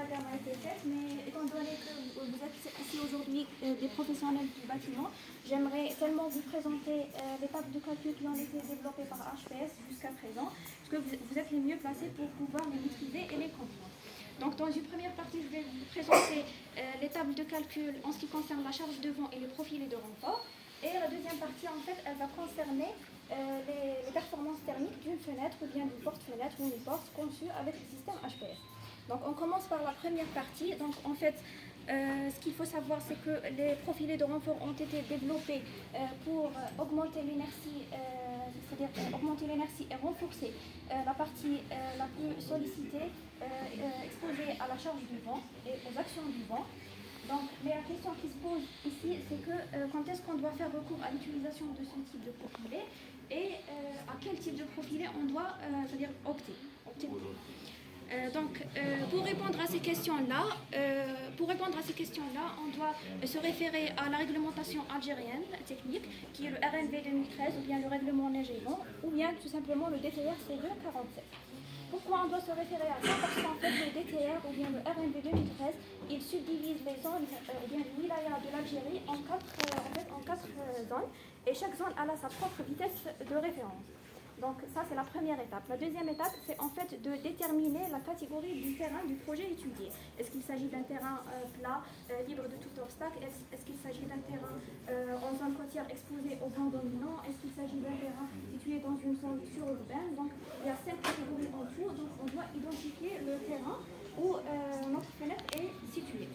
la gamme a été faite, mais étant donné que vous êtes ici aujourd'hui des professionnels du bâtiment, j'aimerais seulement vous présenter les tables de calcul qui ont été développées par HPS jusqu'à présent, parce que vous êtes les mieux placés pour pouvoir les maîtriser et les comprendre. Donc dans une première partie, je vais vous présenter les tables de calcul en ce qui concerne la charge de vent et les profilés de renfort. Et la deuxième partie, en fait, elle va concerner les performances thermiques d'une fenêtre ou bien d'une porte-fenêtre ou une porte conçue avec le système HPS. Donc on commence par la première partie. Donc en fait, ce qu'il faut savoir, c'est que les profilés de renfort ont été développés pour augmenter l'inertie, c'est-à-dire augmenter l'inertie et renforcer la partie la plus sollicitée, exposée à la charge du vent et aux actions du vent. Donc, mais la question qui se pose ici, c'est que quand est-ce qu'on doit faire recours à l'utilisation de ce type de profilé et à quel type de profilé on doit, c'est-à-dire opter. Pour répondre à ces questions-là, on doit se référer à la réglementation algérienne technique, qui est le RNV 2013 ou bien le règlement neige et vent, ou bien tout simplement le DTR CE 47. Pourquoi on doit se référer à ça? Parce qu'en fait, le DTR ou bien le RNV 2013, il subdivise les zones, bien les wilayas de l'Algérie en quatre zones, et chaque zone a sa propre vitesse de référence. Donc ça, c'est la première étape. La deuxième étape, c'est en fait de déterminer la catégorie du terrain du projet étudié. Est-ce qu'il s'agit d'un terrain plat, libre de tout obstacle? Est-ce qu'il s'agit d'un terrain en zone côtière exposé au vent dominant? Est-ce qu'il s'agit d'un terrain situé dans une zone sururbaine? Donc il y a 5 catégories en tout, donc on doit identifier le terrain où notre fenêtre est située.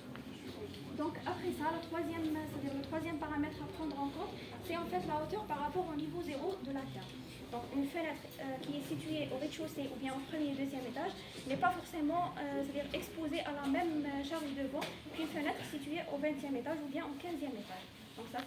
Donc après ça, c'est-à-dire le troisième paramètre à prendre en compte, c'est en fait la hauteur par rapport au niveau zéro de la terre. Donc une fenêtre qui est située au rez-de-chaussée ou bien au premier et deuxième étage n'est pas forcément c'est-à-dire exposée à la même charge de vent qu'une fenêtre située au 20e étage ou bien au 15e étage. Donc ça,